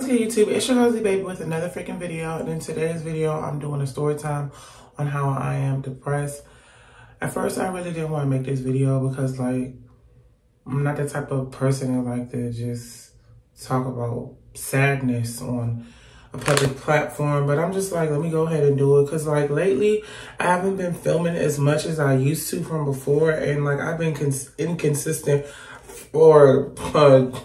Hey YouTube, it's your Rosy Baby with another freaking video. And in today's video, I'm doing a story time on how I am depressed. At first, I really didn't want to make this video because, like, I'm not the type of person that like to just talk about sadness on a public platform. But I'm just like, let me go ahead and do it. Because, like, lately, I haven't been filming as much as I used to from before. And, like, I've been inconsistent for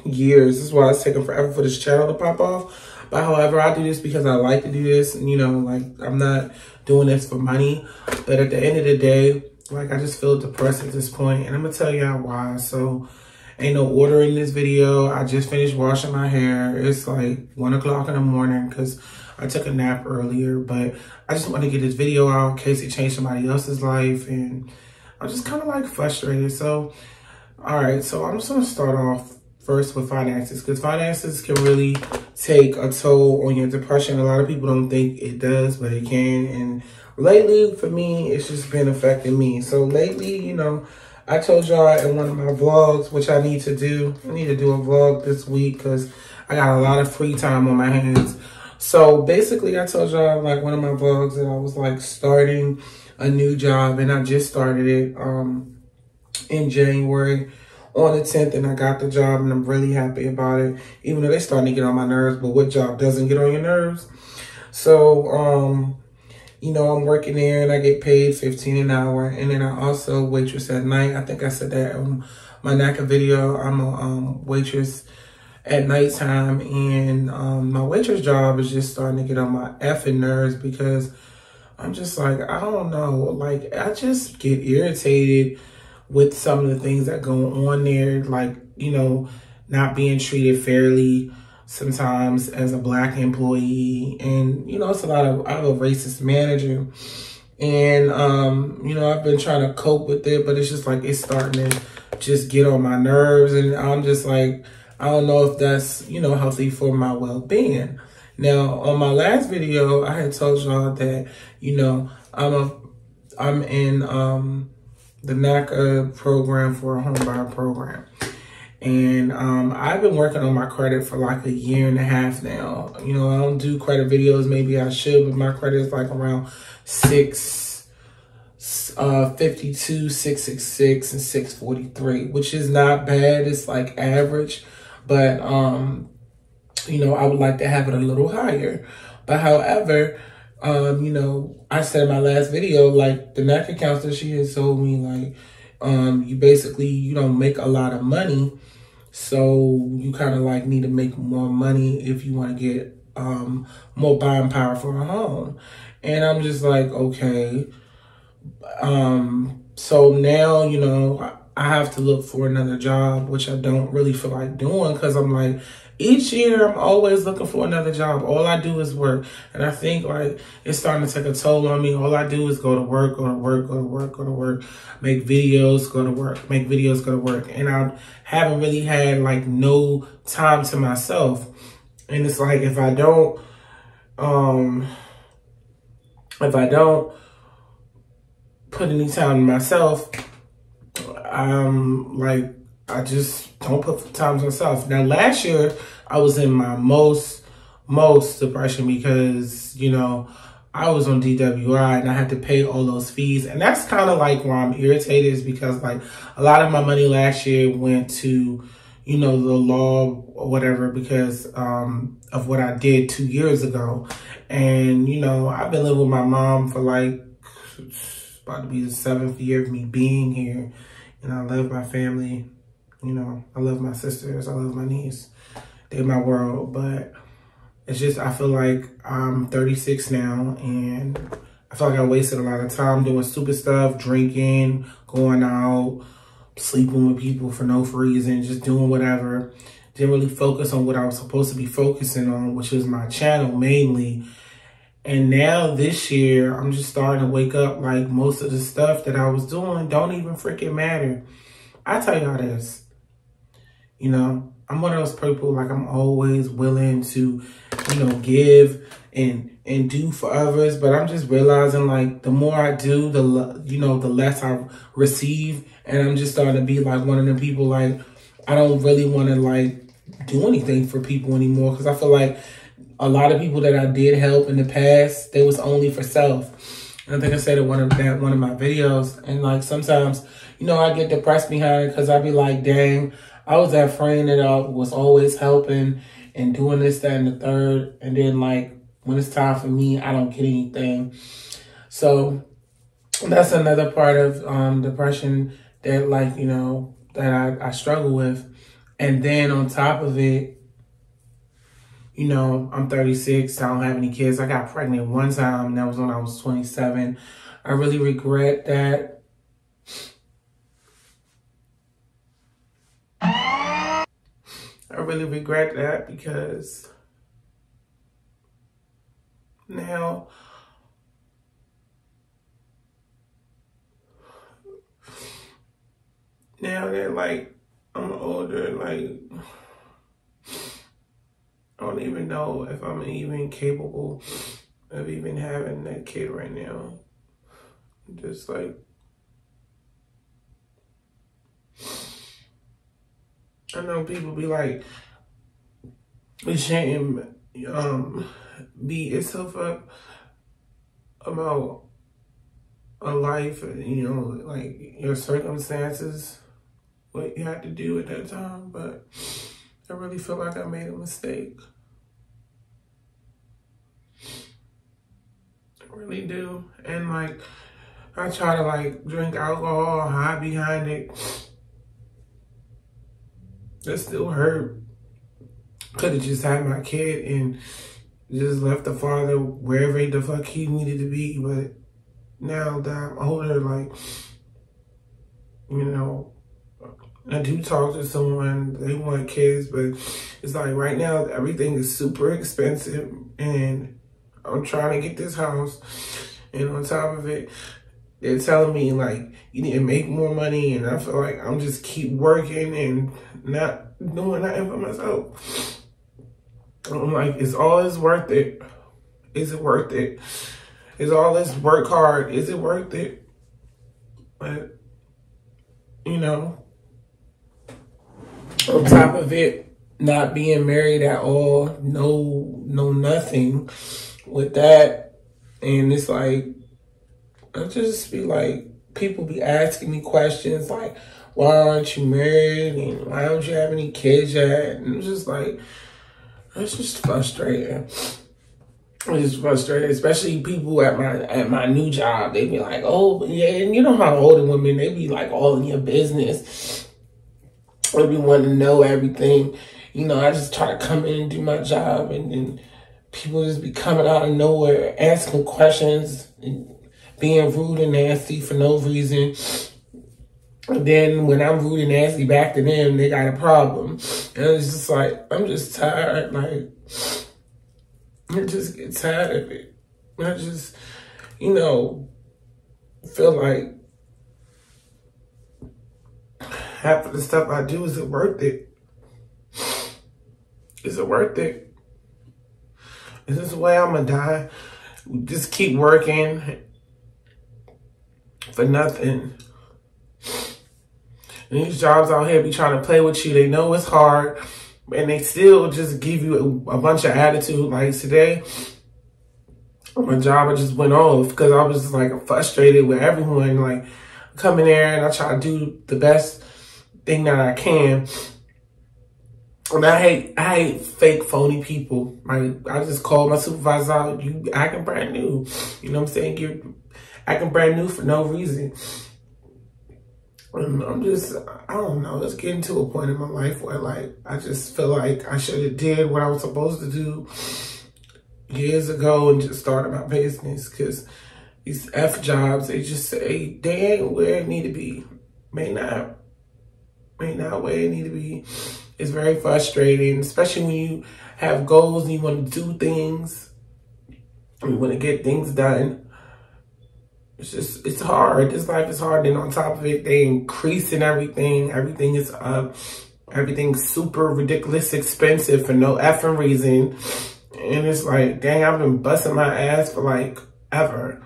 years. This is why it's taking forever for this channel to pop off. But however, I do this because I like to do this. And, you know, like, I'm not doing this for money. But at the end of the day, like, I just feel depressed at this point. And I'm going to tell y'all why. So, ain't no order in this video. I just finished washing my hair. It's like 1 o'clock in the morning because I took a nap earlier. But I just want to get this video out in case it changed somebody else's life. And I'm just kind of, like, frustrated. So, all right, so I'm just going to start off first with finances, because finances can really take a toll on your depression. A lot of people don't think it does, but it can. And lately, for me, it's just been affecting me. So lately, you know, I told y'all in one of my vlogs, which I need to do. I need to do a vlog this week because I got a lot of free time on my hands. So basically, I told y'all, like, one of my vlogs that I was, like, starting a new job, and I just started it in January on the 10th, and I got the job, and I'm really happy about it, even though they're starting to get on my nerves. But what job doesn't get on your nerves? So, you know, I'm working there, and I get paid $15 an hour, and then I also waitress at night. I think I said that on my NACA video. I'm a waitress at nighttime, and my waitress job is just starting to get on my effing nerves because I'm just like, I don't know, like, I just get irritated with some of the things that go on there, like, you know, not being treated fairly sometimes as a Black employee. And, you know, it's I have a racist manager. And, you know, I've been trying to cope with it, but it's just like, it's starting to just get on my nerves. And I'm just like, I don't know if that's, you know, healthy for my well-being. Now, on my last video, I had told y'all that, you know, I'm in the NACA program for a home buyer program. And I've been working on my credit for like 1.5 years now. You know, I don't do credit videos. Maybe I should, but my credit is like around 652, 666, and 643, which is not bad. It's like average. But, you know, I would like to have it a little higher. But however, you know, I said in my last video, like, the NACA counselor, she has told me, like, you don't make a lot of money. So you kind of, like, need to make more money if you want to get more buying power for a home. And I'm just like, okay. So now, you know, I have to look for another job, which I don't really feel like doing because I'm like, each year I'm always looking for another job. All I do is work. And I think, like, it's starting to take a toll on me. All I do is go to work, go to work, go to work, go to work, make videos, go to work, make videos, go to work. And I haven't really had, like, no time to myself. And it's like, if I don't put any time to myself, like, I just don't put time to myself. Now, last year, I was in my most depression because, you know, I was on DWI and I had to pay all those fees. And that's kind of like where I'm irritated, is because, like, a lot of my money last year went to, you know, the law or whatever because of what I did 2 years ago. And, you know, I've been living with my mom for, like, about to be the 7th year of me being here. And I love my family. You know, I love my sisters. I love my niece. They're my world. But it's just, I feel like I'm 36 now. And I feel like I wasted a lot of time doing stupid stuff, drinking, going out, sleeping with people for no reason, just doing whatever. Didn't really focus on what I was supposed to be focusing on, which is my channel mainly. And now this year, I'm just starting to wake up, like, most of the stuff that I was doing don't even freaking matter. I tell y'all this. You know, I'm one of those people, like, I'm always willing to, you know, give and do for others. But I'm just realizing, like, the more I do, the less I receive. And I'm just starting to be, like, one of the people, like, I don't really want to, like, do anything for people anymore, because I feel like a lot of people that I did help in the past, they was only for self. And I think I said it in one of my videos. And like sometimes, you know, I get depressed behind it because I be like, dang, I was that friend that was always helping and doing this, that, and the third. And then like when it's time for me, I don't get anything. So that's another part of depression that, like, you know, that I struggle with. And then on top of it, you know, I'm 36. I don't have any kids. I got pregnant one time, and that was when I was 27. I really regret that. I really regret that because now that like I'm older, like I don't even know if I'm even capable of even having that kid right now. Just like, I know people be like, we shouldn't beat yourself up about a life, you know, like your circumstances, what you had to do at that time, but I really feel like I made a mistake. I really do. And like, I try to like drink alcohol, hide behind it. That still hurt. Could have just had my kid and just left the father wherever the fuck he needed to be. But now that I'm older, like, you know, I do talk to someone, they want kids, but it's like right now, everything is super expensive and I'm trying to get this house. And on top of it, they're telling me like, you need to make more money. And I feel like I'm just keep working and not doing nothing for myself. I'm like, is all this worth it? Is it worth it? Is all this work hard? Is it worth it? But, you know, on top of it, not being married at all, no nothing with that. And it's like, I just be like, people be asking me questions like, why aren't you married? And why don't you have any kids yet? And it's just like, it's just frustrating. It's just frustrating, especially people at my new job. They be like, oh, yeah, and you know how older women, they be like all in your business. They be wanting to know everything. You know, I just try to come in and do my job, and then people just be coming out of nowhere, asking questions, and being rude and nasty for no reason. And then when I'm rude and nasty back to them, they got a problem. And it's just like, I'm just tired. Like, I just get tired of it. I just, you know, feel like half of the stuff I do, is it worth it? Is it worth it? Is this the way I'm gonna die? Just keep working for nothing. And these jobs out here be trying to play with you. They know it's hard, and they still just give you a bunch of attitude. Like today, my job, I just went off because I was just like frustrated with everyone. Like, come in there and I try to do the best thing that I can. And I hate fake, phony people. Like, I just call my supervisor out, you acting brand new. You know what I'm saying? You're acting brand new for no reason. And I'm just, I don't know, it's getting to a point in my life where like, I just feel like I should have did what I was supposed to do years ago and just started my business. Cause these F jobs, they just say they ain't where it need to be. May not where it need to be. It's very frustrating, especially when you have goals and you want to do things, and you want to get things done. It's just, it's hard. This life is hard. And on top of it, they increasing everything. Everything is up. Everything's super ridiculous expensive for no effing reason. And it's like, dang, I've been busting my ass for like ever.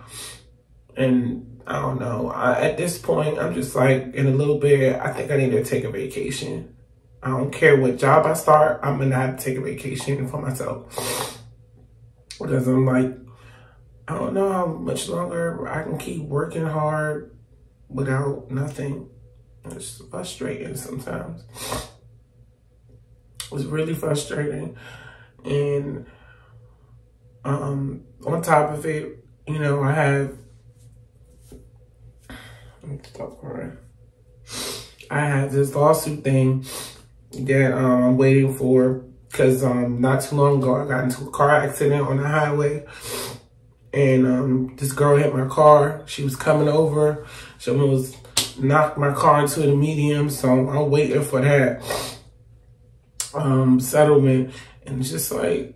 And I don't know. At this point, I'm just like, in a little bit, I think I need to take a vacation. I don't care what job I start, I'm gonna have to take a vacation for myself. Because I'm like, I don't know how much longer I can keep working hard without nothing. It's frustrating sometimes. It's really frustrating. And on top of it, you know, I have, stop crying. I have this lawsuit thing that I'm waiting for, because not too long ago I got into a car accident on the highway, and this girl hit my car. She was coming over. She almost knocked my car into the median, so I'm waiting for that settlement. And it's just like,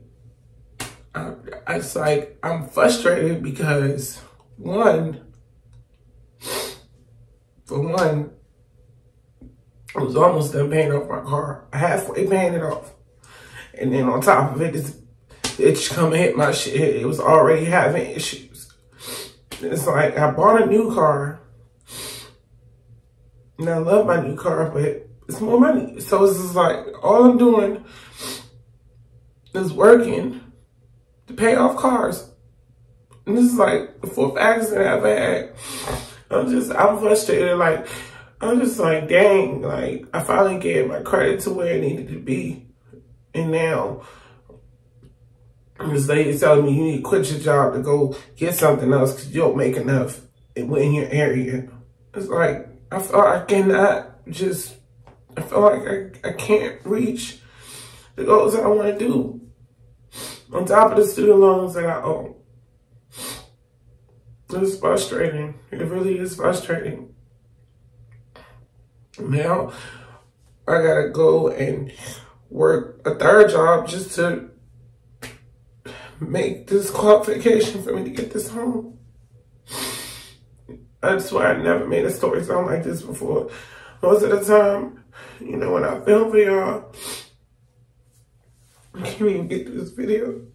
I'm frustrated because for one, I was almost done paying off my car. I halfway paying it off. And then on top of it, this bitch come and hit my shit. It was already having issues. It's like, I bought a new car. And I love my new car, but it's more money. So it's just like, all I'm doing is working to pay off cars. And this is like the 4th accident I've had. I'm frustrated. Like, I'm just like, dang, like, I finally get my credit to where it needed to be. And now, this lady's telling me you need to quit your job to go get something else because you don't make enough in your area. It's like, I feel like I cannot just, I feel like I can't reach the goals that I want to do. On top of the student loans that I owe. It's frustrating. It really is frustrating. Now, I gotta go and work a 3rd job just to make this qualification for me to get this home. I swear I never made a story sound like this before. Most of the time, you know, when I film for y'all, I can't even get to this video.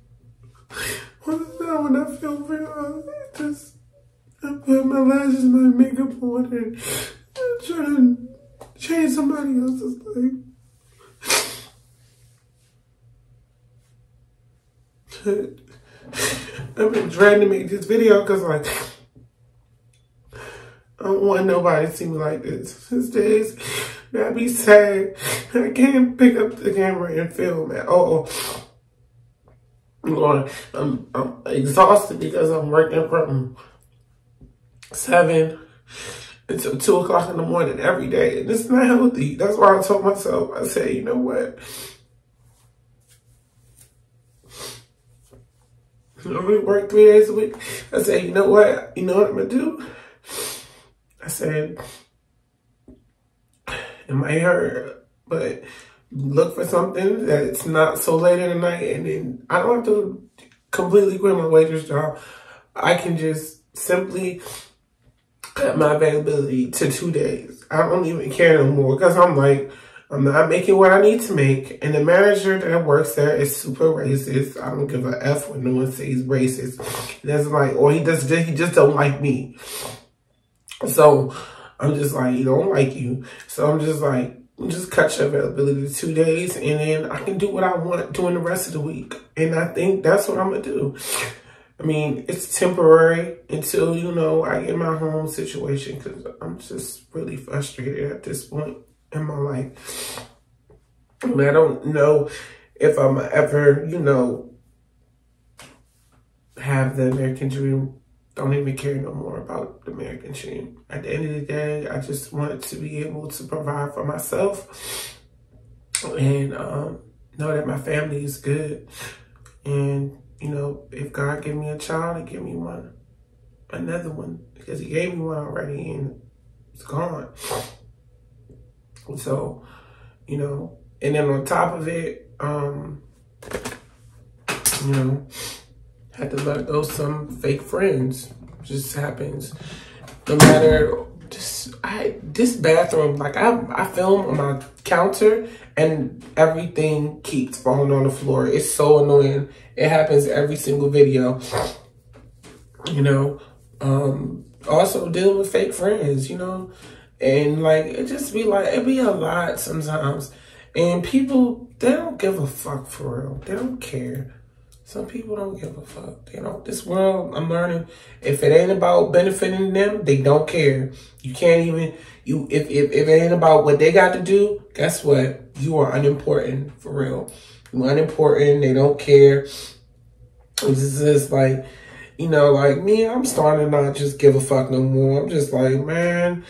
Most of the time when I film for y'all, I put my lashes, my makeup on, and try to change somebody else's life. I've been trying to make this video because, like, I don't want nobody to see me like this. These days, I be sad. I can't pick up the camera and film at all. I'm exhausted because I'm working from 7 until 2 o'clock in the morning every day. And it's not healthy. That's why I told myself, I said, you know what? I only work 3 days a week. I said, you know what? You know what I'm going to do? I said, it might hurt, but look for something that it's not so late in the night. And then I don't have to completely quit my waitress job. I can just simply cut my availability to 2 days. I don't even care no more because I'm like, I'm not making what I need to make. And the manager that works there is super racist. I don't give a F when no one says racist. That's like, or he just don't like me. So I'm just like, he don't like you. So I'm just like, just cut your availability to 2 days and then I can do what I want during the rest of the week. And I think that's what I'm going to do. I mean, it's temporary until, you know, I get my home situation because I'm just really frustrated at this point in my life. I mean, I don't know if I'm ever, you know, have the American dream. Don't even care no more about the American dream. At the end of the day, I just want to be able to provide for myself and know that my family is good. And, you know, if God give me a child, He give me one, another one, because He gave me one already and it's gone. So, you know, and then on top of it, you know, had to let go some fake friends. Just happens. No matter, this bathroom, like I film on my counter and everything keeps falling on the floor. It's so annoying. It happens every single video. You know, also dealing with fake friends, you know, and like, it just be like, it be a lot sometimes. And people, they don't give a fuck for real. They don't care. Some people don't give a fuck. You know, this world, I'm learning, if it ain't about benefiting them, they don't care. You can't even, if it ain't about what they got to do, guess what? You are unimportant, for real. You're unimportant. They don't care. It's just like, you know, like me, I'm starting to not just give a fuck no more. I'm just like, man,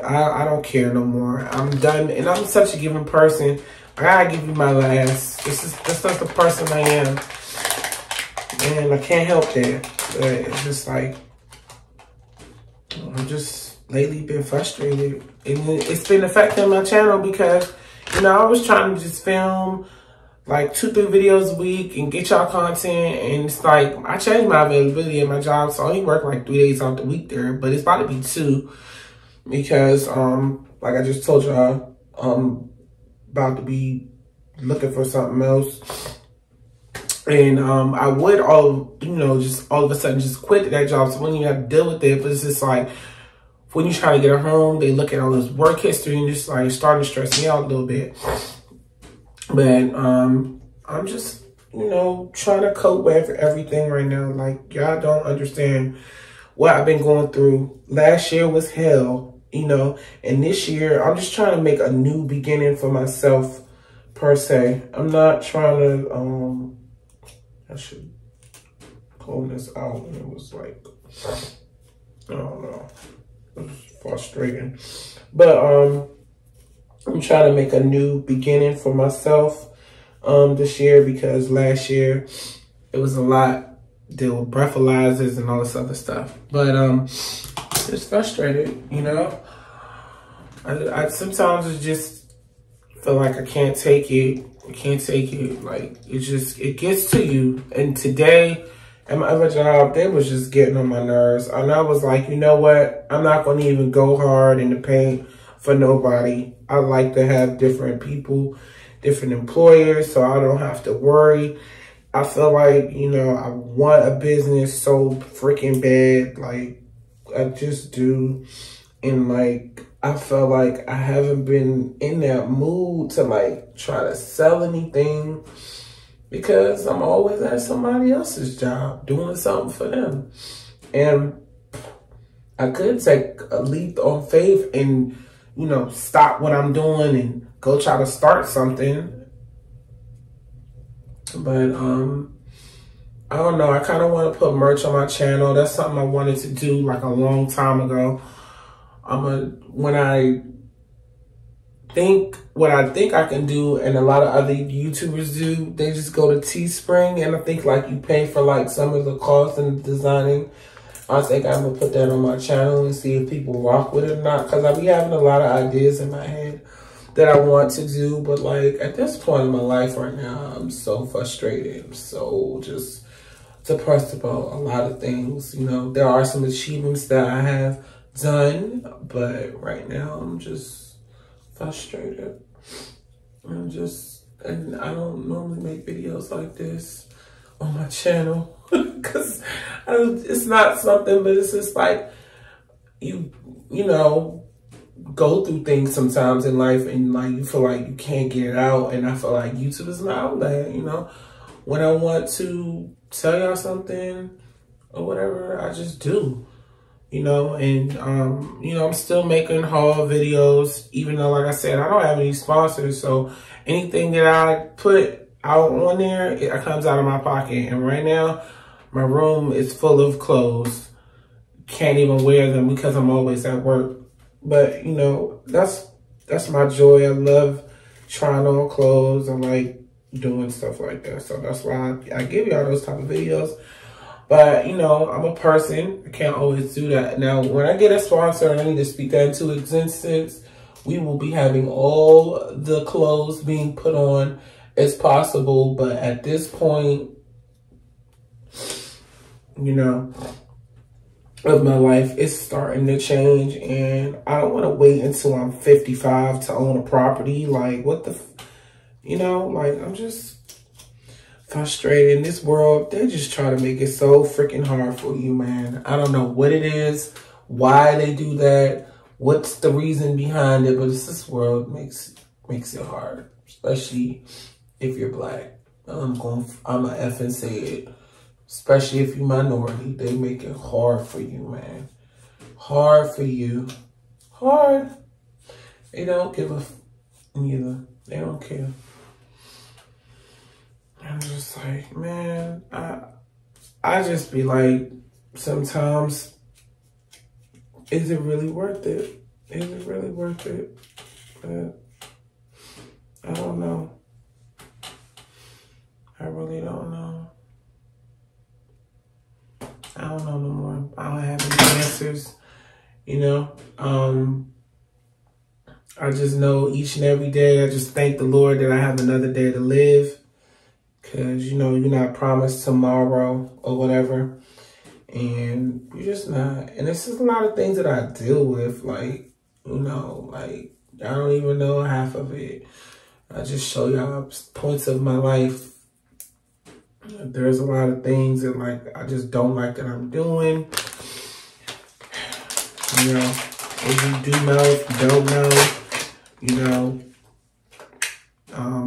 I don't care no more. I'm done. And I'm such a giving person. I gotta give you my last. This is the person I am. And I can't help that. But it's just like, I'm just lately been frustrated. And it's been affecting my channel because, you know, I was trying to just film like 2-3 videos a week and get y'all content. And it's like, I changed my availability at my job. So I only work like 3 days out the week there. But it's about to be 2 because, like I just told y'all, about to be looking for something else. And I would just all of a sudden just quit that job. So when you have to deal with it, but it's just like, when you try to get home, they look at all this work history and just like starting to stress me out a little bit. But I'm just, you know, trying to cope with everything right now. Like, y'all don't understand what I've been going through. Last year was hell, you know, and this year I'm just trying to make a new beginning for myself, per se. I'm not trying to, I should pull this out, and it was like, I don't know, it was frustrating. But I'm trying to make a new beginning for myself this year, because last year it was a lot. Deal with breathalyzers and all this other stuff. But it's frustrated, you know. I sometimes it just feel like I can't take it. I can't take it. Like, it gets to you. And today at my other job, they was just getting on my nerves. And I was like, you know what? I'm not going to even go hard in the paint for nobody. I like to have different people, different employers, so I don't have to worry. I feel like, you know, I want a business so freaking bad. Like, I just do. And like, I feel like I haven't been in that mood to like try to sell anything, because I'm always at somebody else's job doing something for them. And I could take a leap on faith and, you know, stop what I'm doing and go try to start something. But I don't know. I kind of want to put merch on my channel. That's something I wanted to do like a long time ago. When I think what I think I can do, and a lot of other YouTubers do, they just go to Teespring, and I think like you pay for like some of the costs and designing. I think I'm gonna put that on my channel and see if people rock with it or not, because I be having a lot of ideas in my head that I want to do. But like, at this point in my life right now, I'm so frustrated. I'm so just depressed about a lot of things. You know, there are some achievements that I have done, but right now I'm just frustrated. And I don't normally make videos like this on my channel, because it's not something, but it's just like, you know, go through things sometimes in life, and like you feel like you can't get it out. And I feel like YouTube is my outlet, you know. When I want to tell y'all something or whatever, I just do, you know. And you know, I'm still making haul videos, even though, like I said, I don't have any sponsors. So anything that I put out on there, it comes out of my pocket. And right now, my room is full of clothes. Can't even wear them because I'm always at work. But, you know, that's my joy. I love trying on clothes and like doing stuff like that. So that's why I give y'all those type of videos. But, you know, I'm a person. I can't always do that. Now, when I get a sponsor and I need to speak that into existence, we will be having all the clothes being put on as possible. But at this point, you know, of my life, it's starting to change, and I don't want to wait until I'm 55 to own a property. Like, what the, you know, like, I'm just frustrated in this world. They just try to make it so freaking hard for you, man. I don't know what it is, why they do that, what's the reason behind it, but it's this world makes makes it hard, especially if you're black. I'm a F and say it. Especially if you're minority, they make it hard for you, man. Hard for you. Hard. They don't give a neither. They don't care. I'm just like, man, I just be like, sometimes, is it really worth it? Is it really worth it? But I don't know. I really don't know. I don't know no more. I don't have any answers, you know. I just know each and every day, I just thank the Lord that I have another day to live. Because, you know, you're not promised tomorrow or whatever. And you're just not. And it's just a lot of things that I deal with. Like, you know, like, I don't even know half of it. I just show y'all points of my life. There's a lot of things that, like, I just don't like that I'm doing. You know, if you do know, if you don't know, you know,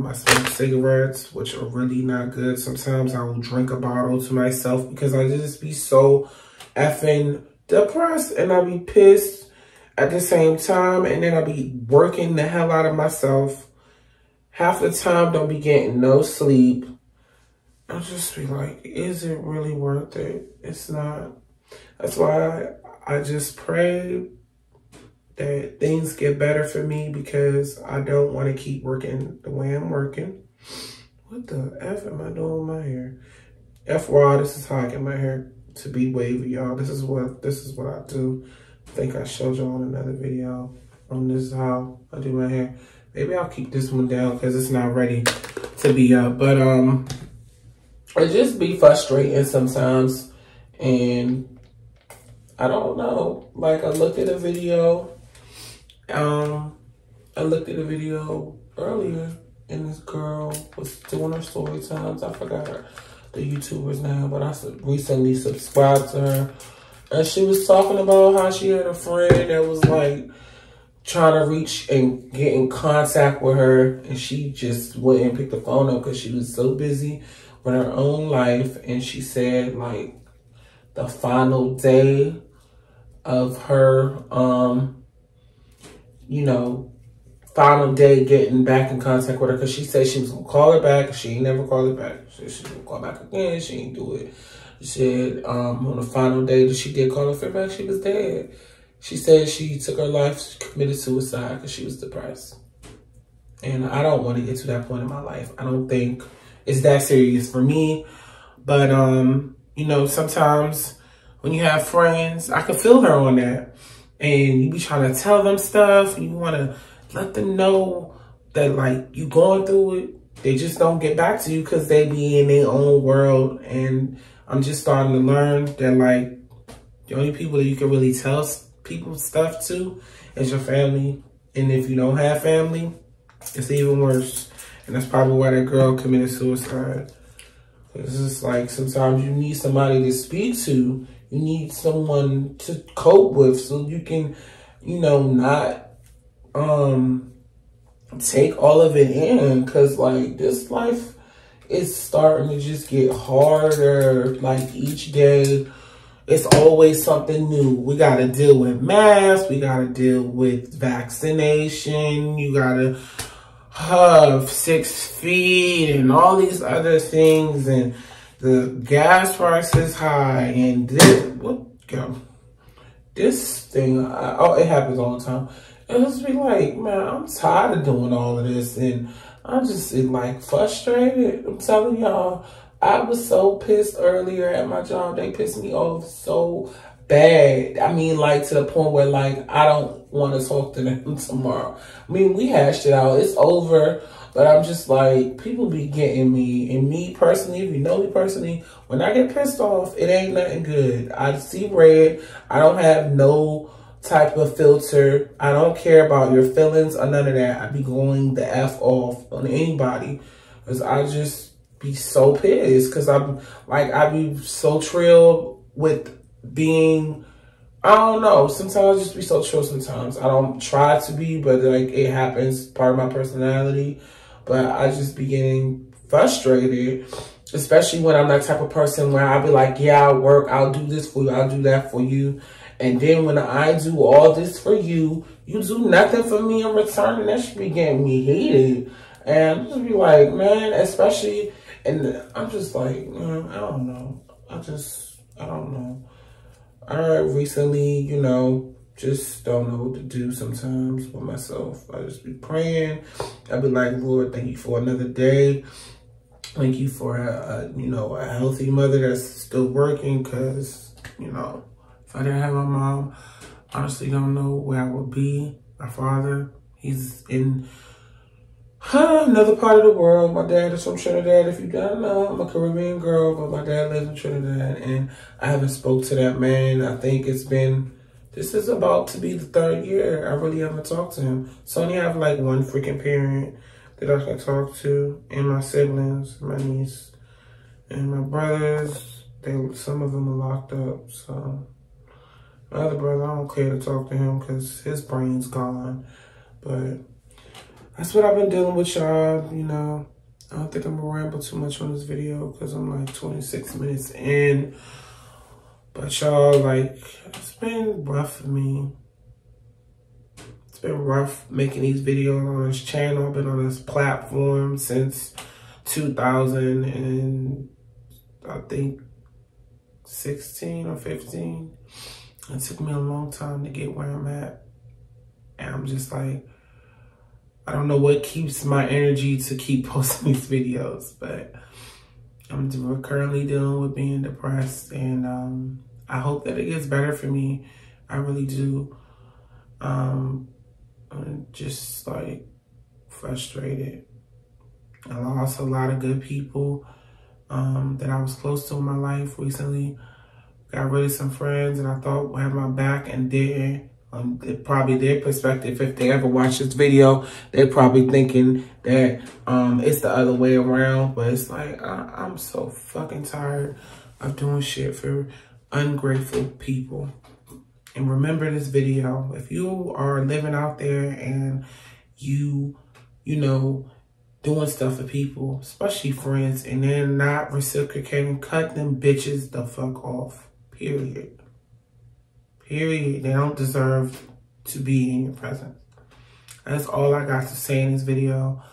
I smoke cigarettes, which are really not good. Sometimes I will drink a bottle to myself because I just be so effing depressed and I be pissed at the same time. And then I be working the hell out of myself. Half the time, don't be getting no sleep. I'll just be like, is it really worth it? It's not. That's why I just pray that things get better for me because I don't want to keep working the way I'm working. What the F am I doing with my hair? FY, this is how I get my hair to be wavy, y'all. This is what I do. I think I showed y'all in another video on this is how I do my hair. Maybe I'll keep this one down because it's not ready to be up. But it just be frustrating sometimes. And I don't know. Like, I looked at a video. I looked at a video earlier and this girl was doing her story times. I forgot the YouTuber's name, but I recently subscribed to her. And she was talking about how she had a friend that was like trying to reach and get in contact with her. And she just wouldn't pick the phone up because she was so busy with her own life. And she said like the final day of her, you know, final day getting back in contact with her, because she said she was going to call her back. She ain't never called her back. She said she was going to call back again. She ain't do it. She said on the final day that she did call her back, she was dead. She said she took her life, she committed suicide because she was depressed. And I don't want to get to that point in my life. I don't think it's that serious for me. But, you know, sometimes when you have friends, I can feel her on that. And you be trying to tell them stuff. You want to let them know that, like, you going through it. They just don't get back to you because they be in their own world. And I'm just starting to learn that, like, the only people that you can really tell people stuff to is your family. And if you don't have family, it's even worse. And that's probably why that girl committed suicide. It's just like sometimes you need somebody to speak to. You need someone to cope with so you can, you know, not take all of it in. Because, like, this life is starting to just get harder. Like, each day, it's always something new. We got to deal with masks. We got to deal with vaccination. You got to have 6 feet and all these other things. And the gas price is high, and this thing, it happens all the time. And it's be like, man, I'm tired of doing all of this, and I'm just like frustrated. I'm telling y'all, I was so pissed earlier at my job. They pissed me off so bad. I mean, like, to the point where, like, I don't want to talk to them tomorrow. I mean, we hashed it out. It's over. But I'm just like, people be getting me. And me personally, if you know me personally, when I get pissed off, it ain't nothing good. I see red. I don't have no type of filter. I don't care about your feelings or none of that. I be going the F off on anybody. Because I just be so pissed. Because I'm like, I be so thrilled with being I don't know. Sometimes I just be so chill sometimes. I don't try to be, but like it happens, part of my personality. But I just be getting frustrated, especially when I'm that type of person where I'll be like, yeah, I'll work, I'll do this for you, I'll do that for you. And then when I do all this for you, you do nothing for me in return, and that should be getting me heated. And I'm just be like, man, especially, and I'm just like, I don't know. I don't know. I recently, you know, just don't know what to do sometimes with myself. I just be praying. I be like, Lord, thank you for another day. Thank you for, you know, a healthy mother that's still working, because, you know, if I didn't have my mom, honestly don't know where I would be. My father, he's in another part of the world. My dad is from Trinidad. If you don't know, I'm a Caribbean girl, but my dad lives in Trinidad, and I haven't spoke to that man. I think this is about to be the 3rd year. I really haven't talked to him. So I only have like one freaking parent that I can talk to, and my siblings, my niece, and my brothers. Some of them are locked up, so my other brother, I don't care to talk to him because his brain's gone. But that's what I've been dealing with, y'all. You know, I don't think I'm gonna ramble too much on this video because I'm like 26 minutes in. But y'all, like, it's been rough for me. It's been rough making these videos on this channel. I've been on this platform since 2000 and I think 16 or 15. It took me a long time to get where I'm at. And I'm just like, I don't know what keeps my energy to keep posting these videos, but I'm currently dealing with being depressed, and I hope that it gets better for me. I really do. I'm just like frustrated. I lost a lot of good people that I was close to in my life recently. Got rid of some friends and I thought would have my back, and didn't. Probably their perspective, if they ever watch this video, they're probably thinking that it's the other way around. But it's like, I'm so fucking tired of doing shit for ungrateful people. And remember this video, if you are living out there and you know, doing stuff for people, especially friends, and they're not reciprocating, cut them bitches the fuck off. Period. Period. They don't deserve to be in your presence. That's all I got to say in this video.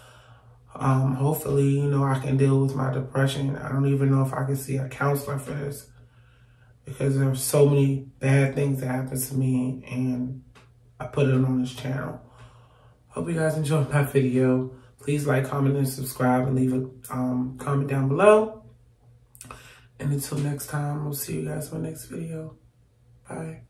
Hopefully, you know, I can deal with my depression. I don't even know if I can see a counselor for this, because there's so many bad things that happen to me, and I put it on this channel. Hope you guys enjoyed my video. Please like, comment, and subscribe, and leave a comment down below. And until next time, we'll see you guys in my next video. Bye.